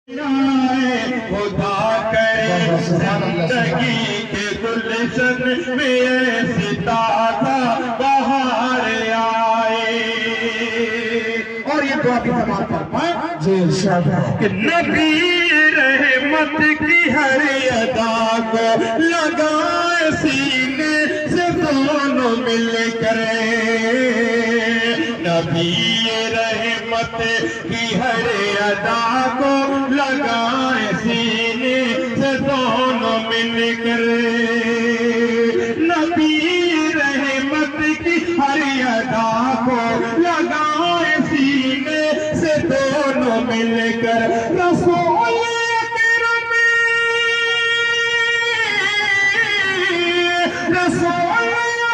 खुदा करे जिंदगी के गुलशन में ऐसी ताज़ा बहार आए। और ये दुआ भी समाप्त फरमाए कि नबी रहमत की हर अदा को लगाए सीने से दोनों मिल करे। नबी रहमत की हर अदा को लगाए सीने से दोनों मिलकर। नबी रहमत की हर अदा को लगाए सीने से दोनों मिलकर। रसूल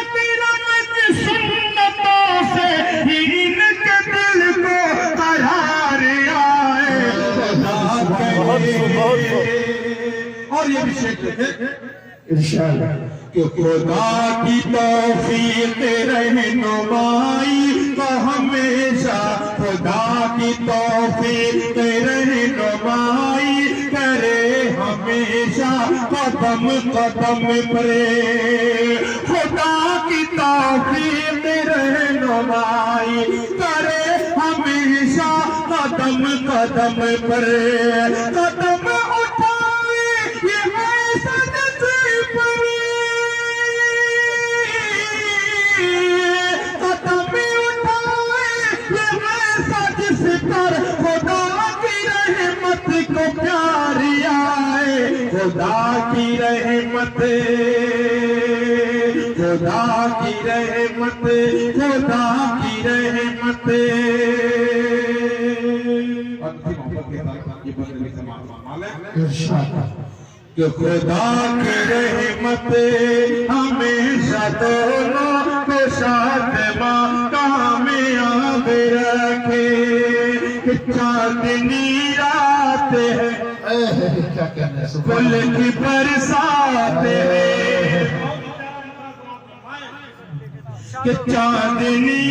अकरम की सुन्नतों से इनके दिल को करार आए। और ये भी शेर इंशाअल्लाह कि खुदा की तौफीक रहनुमाई का हमेशा, खुदा की तौफीक रहनुमाई करे हमेशा कदम कदम पर। खुदा की तौफीक रहनुमाई करे हमेशा कदम कदम पर। कदम उठाए ये मैं सजदे पर, कदम उठाए ये मैं सजदे पर। खुदा की रहमत को प्यार आए। खुदा की रहमत, खुदा की रहमत, खुदा की रहमत। कि खुदा की रहमत हमेशा दोनों को साथ कामयाब रखे। कि चांदनी रात है फूल की बरसात है। कि चांदनी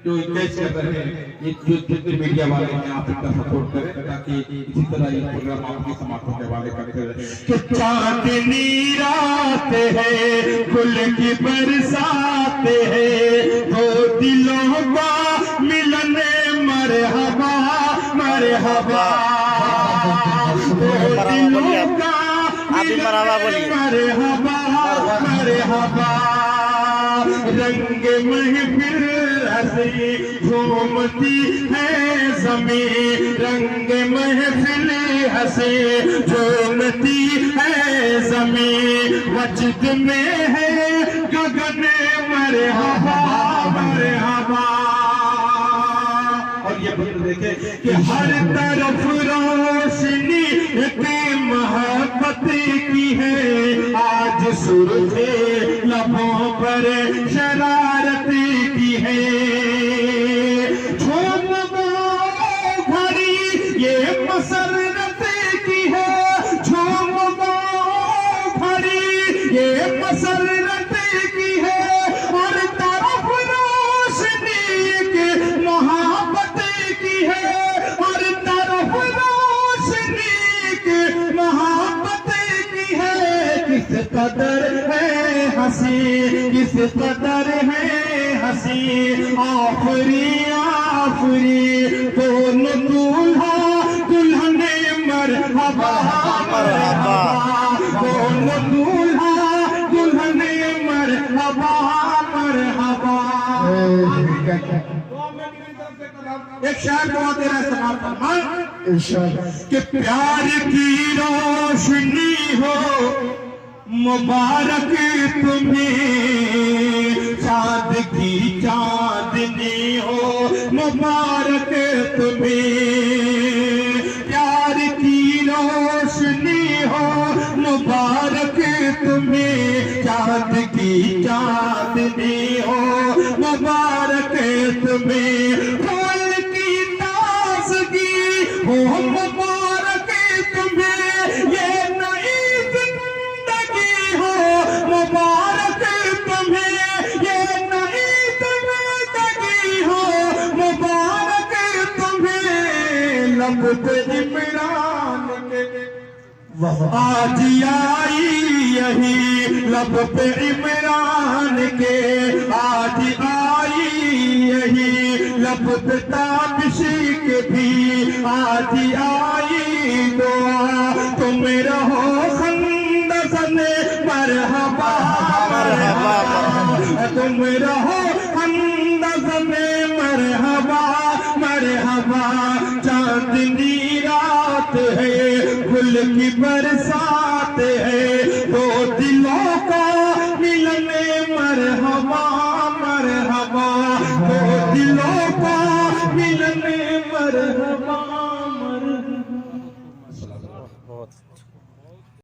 जो कैच कर रहे हैं, ये जो जितने मीडिया वाले हैं आप इनका सपोर्ट करें ताकि इसी तरह ये प्रोग्राम आपके समाप्त होने वाले करते रहे। कि चांदनी रात है फूल की बरसात है, दो दिलों का मिलन मरहबा मरहबा। दो दिलों का मरहबा मरहबा। रंग महफिल हंसी झूमती है ज़मीं, रंग महफिल हंसी झूमती है ज़मीं। वजद में है गगन मरहबा मरहबा। और ये बात देखे कि हर तरफ रोशनी की मोहब्बत की है। आज सुर्खे लबों पर शरारत की है। झूम घड़ी ये मसरत की है। झूम घड़ी ये मसरत की है। और तरफ रोशनी के मोहब्बत की है। और तरफ रोशनी के मोहब्बत की है। किस कदर है हंसी, किस कदर है हंसी। आफरी आफरी दोनों दूल्हा दुल्हने मरहबा मरहबा। दोनों दूल्हा दुल्हने मरहबा मरहबा। एक शायर दुआ दे रहा है समाप्त कि प्यार की रोशनी हो मुबारक तुम्हें। चाँद की चाँदनी हो मुबारक तुम्हें। प्यार की रोशनी हो मुबारक तुम्हें। चाँद की चाँदनी हो मुबारक तुम्हें। फूल की ताजगी हो मुबारक तुम्हें। ये नई जिंदगी हो मुबारक तुम्हें। ये नई जिंदगी हो मुबारक तुम्हें। लब पे इमरान के, आज आई यही लब पे इमरान के, आज आई यही लब पे ताबिशी के भी, आज आई दुआ तुम रहो खंदसने मरहबा मरहबा, तुम रहो खंदसने मरहबा मरहबा। चांदनी रात है गुल की बरसात है, दो दिलों का मिलने मरहबा मरहबा, दो दिलों का मिलने मरहबा।